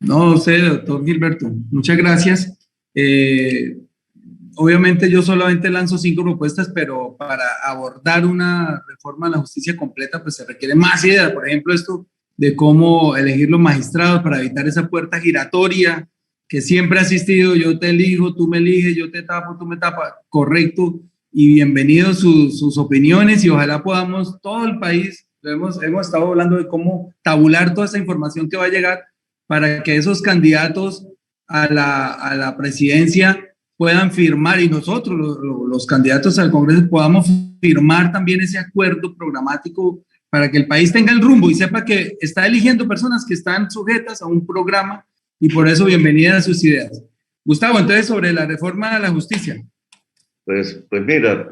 No sé, doctor Gilberto, muchas gracias. Eh, Obviamente yo solamente lanzo 5 propuestas, pero para abordar una reforma de la justicia completa, pues se requiere más ideas. Por ejemplo, esto de cómo elegir los magistrados para evitar esa puerta giratoria que siempre ha existido. Yo te elijo, tú me eliges, yo te tapo, tú me tapas. Correcto. Y bienvenidos sus opiniones y ojalá podamos, todo el país, hemos estado hablando de cómo tabular toda esa información que va a llegar para que esos candidatos a la presidencia puedan firmar y nosotros, los candidatos al Congreso, podamos firmar también ese acuerdo programático para que el país tenga el rumbo y sepa que está eligiendo personas que están sujetas a un programa y por eso bienvenidas a sus ideas. Gustavo, entonces sobre la reforma de la justicia. Pues mira,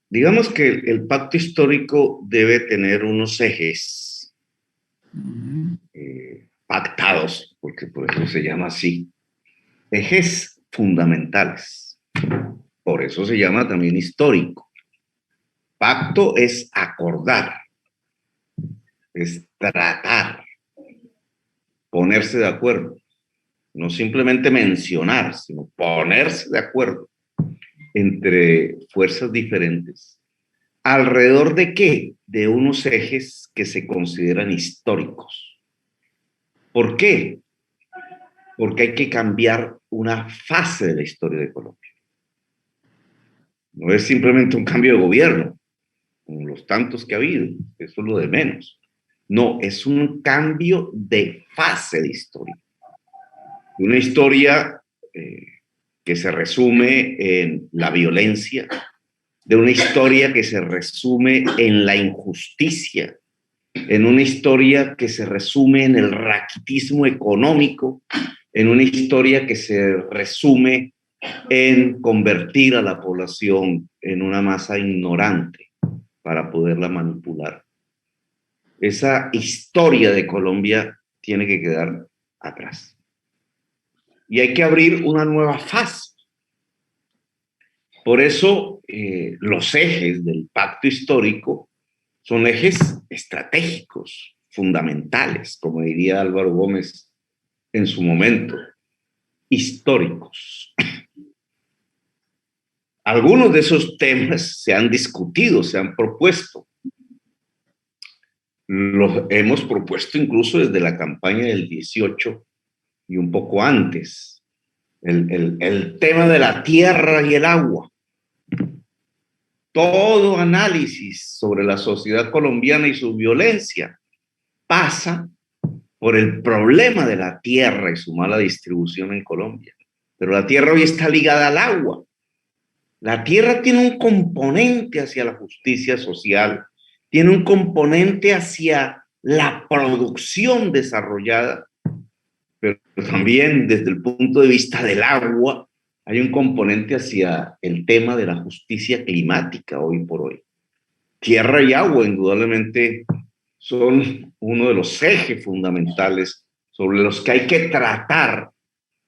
digamos que el pacto histórico debe tener unos ejes pactados, porque por eso se llama así, ejes fundamentales. Por eso se llama también histórico. Pacto es acordar, es tratar, ponerse de acuerdo. No simplemente mencionar, sino ponerse de acuerdo entre fuerzas diferentes. ¿Alrededor de qué? De unos ejes que se consideran históricos. ¿Por qué? Porque hay que cambiar una fase de la historia de Colombia. No es simplemente un cambio de gobierno, como los tantos que ha habido, eso es lo de menos. No, es un cambio de fase de historia. Una historia que se resume en la violencia, de una historia que se resume en la injusticia, en una historia que se resume en el raquitismo económico, en una historia que se resume en convertir a la población en una masa ignorante para poderla manipular. Esa historia de Colombia tiene que quedar atrás. Y hay que abrir una nueva fase. Por eso los ejes del pacto histórico son ejes estratégicos, fundamentales, como diría Álvaro Gómez en su momento, históricos. Algunos de esos temas se han discutido, se han propuesto. Los hemos propuesto incluso desde la campaña del 18 y un poco antes. El tema de la tierra y el agua. Todo análisis sobre la sociedad colombiana y su violencia pasa por el problema de la tierra y su mala distribución en Colombia. Pero la tierra hoy está ligada al agua. La tierra tiene un componente hacia la justicia social, tiene un componente hacia la producción desarrollada, pero también desde el punto de vista del agua hay un componente hacia el tema de la justicia climática hoy por hoy. Tierra y agua indudablemente son uno de los ejes fundamentales sobre los que hay que tratar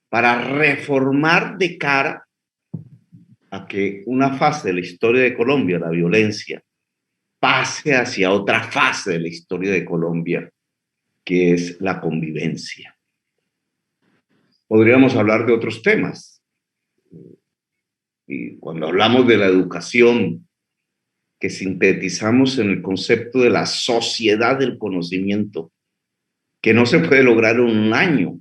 para reformar de cara a que una fase de la historia de Colombia, la violencia, pase hacia otra fase de la historia de Colombia, que es la convivencia. Podríamos hablar de otros temas. Y cuando hablamos de la educación, que sintetizamos en el concepto de la sociedad del conocimiento, que no se puede lograr en un año,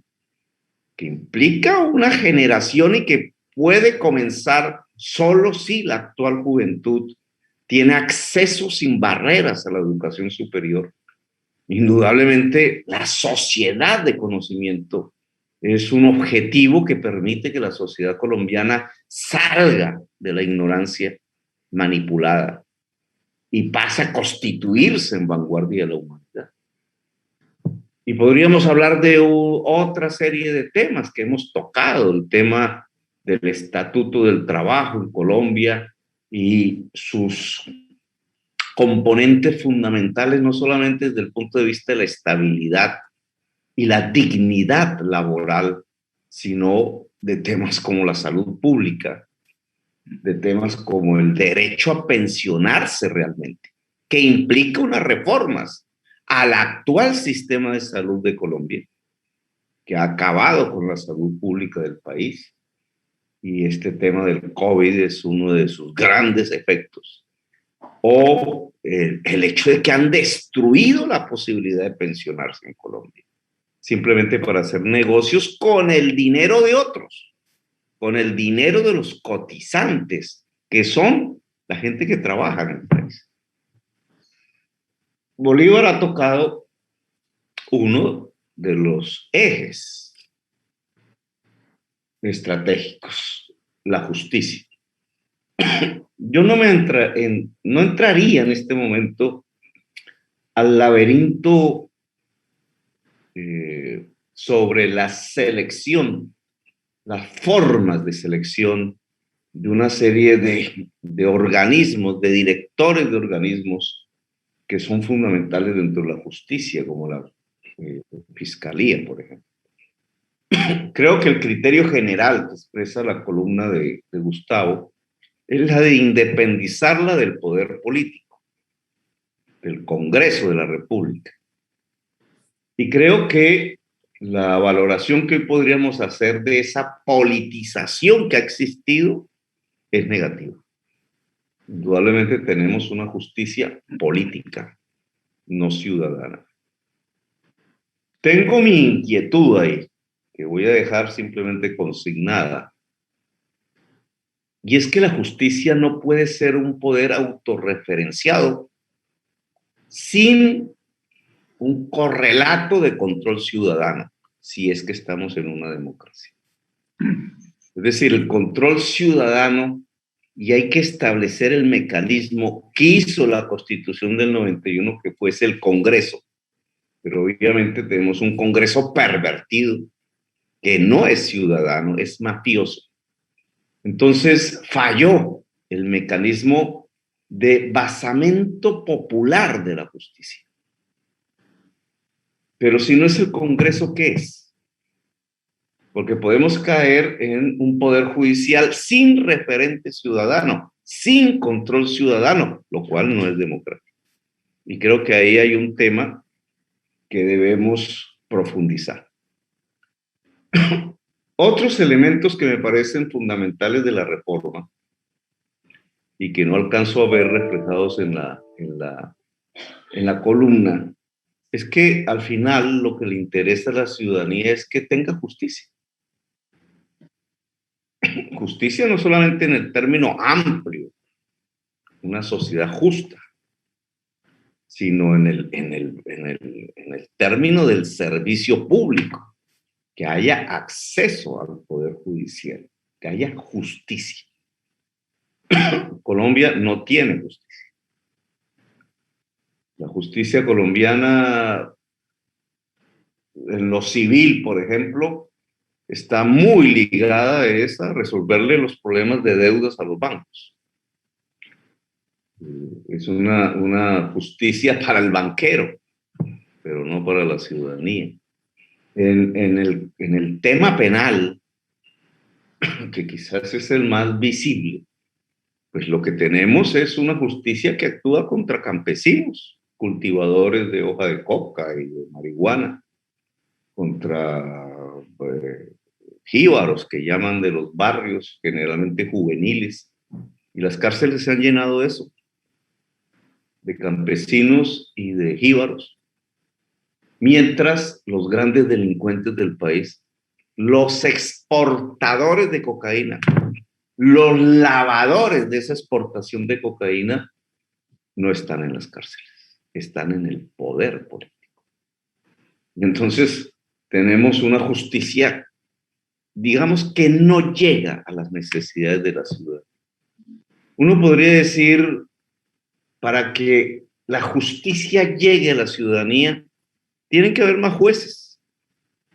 que implica una generación y que puede comenzar solo si la actual juventud tiene acceso sin barreras a la educación superior. Indudablemente, la sociedad de conocimiento es un objetivo que permite que la sociedad colombiana salga de la ignorancia manipulada y pase a constituirse en vanguardia de la humanidad. Y podríamos hablar de otra serie de temas que hemos tocado, el tema del Estatuto del Trabajo en Colombia y sus componentes fundamentales, no solamente desde el punto de vista de la estabilidad y la dignidad laboral, sino de temas como la salud pública, de temas como el derecho a pensionarse realmente, que implica unas reformas, al actual sistema de salud de Colombia, que ha acabado con la salud pública del país, y este tema del COVID es uno de sus grandes efectos, o el hecho de que han destruido la posibilidad de pensionarse en Colombia, simplemente para hacer negocios con el dinero de otros, con el dinero de los cotizantes, que son la gente que trabaja en el país. Bolívar ha tocado uno de los ejes estratégicos, la justicia. Yo no entraría en este momento al laberinto sobre la selección, las formas de selección de una serie de organismos, de directores de organismos que son fundamentales dentro de la justicia, como la fiscalía, por ejemplo. Creo que el criterio general que expresa la columna de Gustavo es la de independizarla del poder político, del Congreso de la República. Y creo que la valoración que hoy podríamos hacer de esa politización que ha existido es negativa. Indudablemente tenemos una justicia política, no ciudadana. Tengo mi inquietud ahí, que voy a dejar simplemente consignada, y es que la justicia no puede ser un poder autorreferenciado sin un correlato de control ciudadano, si es que estamos en una democracia. Es decir, el control ciudadano, y hay que establecer el mecanismo que hizo la Constitución del 91, que fuese el Congreso. Pero obviamente tenemos un Congreso pervertido, que no es ciudadano, es mafioso. Entonces falló el mecanismo de basamento popular de la justicia. Pero si no es el Congreso, ¿qué es? Porque podemos caer en un poder judicial sin referente ciudadano, sin control ciudadano, lo cual no es democrático. Y creo que ahí hay un tema que debemos profundizar. Otros elementos que me parecen fundamentales de la reforma y que no alcanzo a ver reflejados en la columna es que al final lo que le interesa a la ciudadanía es que tenga justicia. Justicia no solamente en el término amplio, una sociedad justa, sino en el término del servicio público, que haya acceso al poder judicial, que haya justicia. Colombia no tiene justicia. La justicia colombiana, en lo civil, por ejemplo, está muy ligada a resolverle los problemas de deudas a los bancos. Es una justicia para el banquero, pero no para la ciudadanía. En el tema penal, que quizás es el más visible, pues lo que tenemos es una justicia que actúa contra campesinos, cultivadores de hoja de coca y de marihuana, contra jíbaros que llaman de los barrios, generalmente juveniles, y las cárceles se han llenado de eso, de campesinos y de jíbaros, mientras los grandes delincuentes del país, los exportadores de cocaína, los lavadores de esa exportación de cocaína, no están en las cárceles, están en el poder político. Entonces, tenemos una justicia, digamos, que no llega a las necesidades de la ciudad. Uno podría decir, para que la justicia llegue a la ciudadanía, tienen que haber más jueces,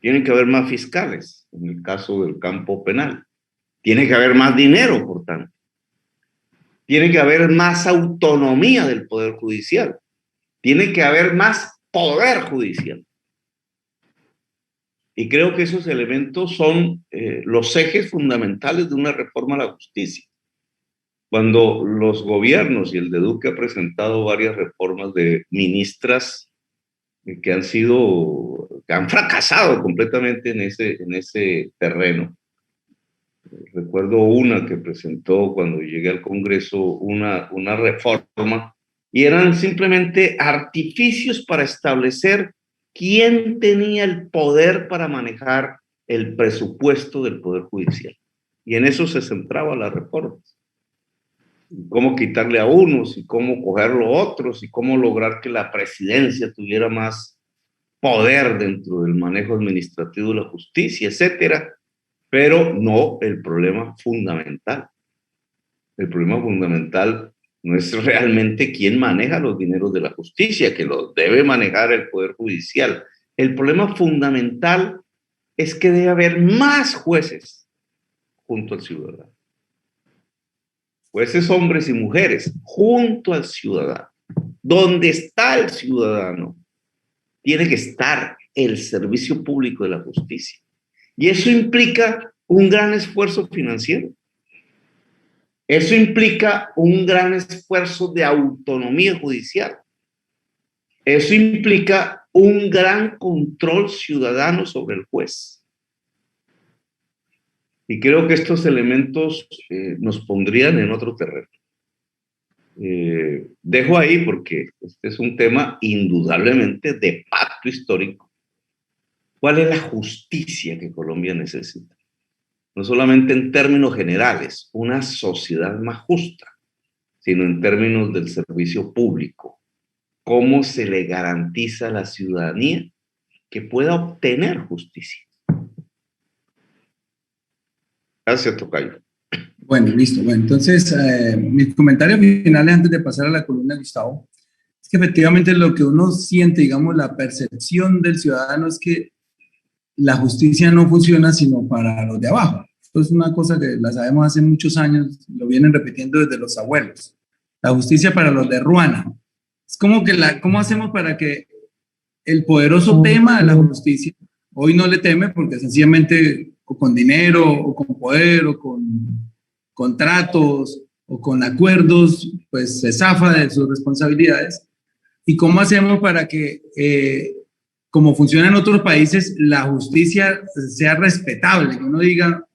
tienen que haber más fiscales, en el caso del campo penal. Tiene que haber más dinero, por tanto. Tiene que haber más autonomía del Poder Judicial. Tiene que haber más poder judicial. Y creo que esos elementos son los ejes fundamentales de una reforma a la justicia. Cuando los gobiernos, y el de Duque ha presentado varias reformas de ministras que han fracasado completamente en ese terreno. Recuerdo una que presentó cuando llegué al Congreso, una reforma, y eran simplemente artificios para establecer quién tenía el poder para manejar el presupuesto del Poder Judicial. Y en eso se centraba la reforma. Cómo quitarle a unos y cómo cogerlo a otros y cómo lograr que la presidencia tuviera más poder dentro del manejo administrativo de la justicia, etcétera. Pero no el problema fundamental. El problema fundamental no es realmente quién maneja los dineros de la justicia, que los debe manejar el Poder Judicial. El problema fundamental es que debe haber más jueces junto al ciudadano. Jueces hombres y mujeres junto al ciudadano. Donde está el ciudadano, tiene que estar el servicio público de la justicia. Y eso implica un gran esfuerzo financiero. Eso implica un gran esfuerzo de autonomía judicial. Eso implica un gran control ciudadano sobre el juez. Y creo que estos elementos nos pondrían en otro terreno. Dejo ahí porque este es un tema indudablemente de pacto histórico. ¿Cuál es la justicia que Colombia necesita? No solamente en términos generales, una sociedad más justa, sino en términos del servicio público. ¿Cómo se le garantiza a la ciudadanía que pueda obtener justicia? Gracias, tocayo. Bueno, listo. Bueno, entonces, mis comentarios finales antes de pasar a la columna de Gustavo, es que efectivamente lo que uno siente, digamos, la percepción del ciudadano es que la justicia no funciona sino para los de abajo. Esto es una cosa que la sabemos hace muchos años, lo vienen repitiendo desde los abuelos. La justicia para los de Ruana. Es como que ¿cómo hacemos para que el poderoso tema a la justicia hoy no le teme porque sencillamente o con dinero o con poder o con contratos o con acuerdos pues se zafa de sus responsabilidades? ¿Y cómo hacemos para que como funciona en otros países, la justicia sea respetable? Que uno diga,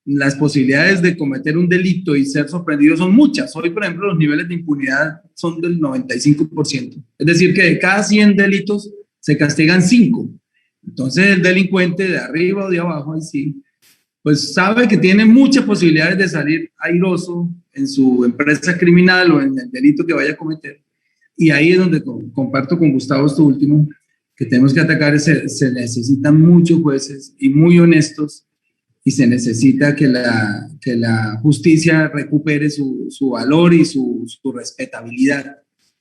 las posibilidades de cometer un delito y ser sorprendido son muchas. Hoy, por ejemplo, los niveles de impunidad son del 95%. Es decir, que de cada 100 delitos se castigan 5. Entonces, el delincuente de arriba o de abajo, ahí sí, pues sabe que tiene muchas posibilidades de salir airoso en su empresa criminal o en el delito que vaya a cometer. Y ahí es donde comparto con Gustavo esto último, que tenemos que atacar. Se necesitan muchos jueces y muy honestos, y se necesita que la justicia recupere su valor y su respetabilidad,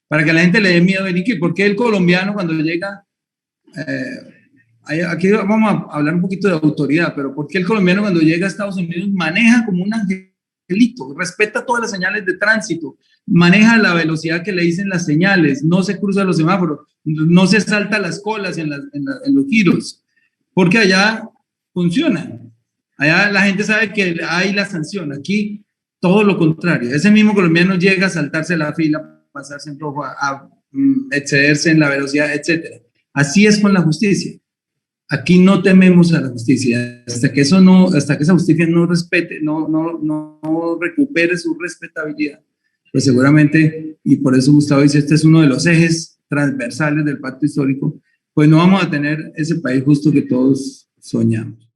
para que la gente le dé miedo venir. ¿Por qué el colombiano cuando llega, aquí vamos a hablar un poquito de autoridad, pero por qué el colombiano cuando llega a Estados Unidos maneja como un angelito, respeta todas las señales de tránsito, maneja la velocidad que le dicen las señales, no se cruza los semáforos, no se salta las colas en los giros, porque allá funciona? Allá la gente sabe que hay la sanción. Aquí todo lo contrario. Ese mismo colombiano llega a saltarse la fila, pasarse en rojo, a excederse en la velocidad, etc. Así es con la justicia. Aquí no tememos a la justicia. Hasta que esa justicia no respete, no recupere su respetabilidad, pues seguramente, y por eso Gustavo dice, este es uno de los ejes transversales del pacto histórico, pues no vamos a tener ese país justo que todos soñamos.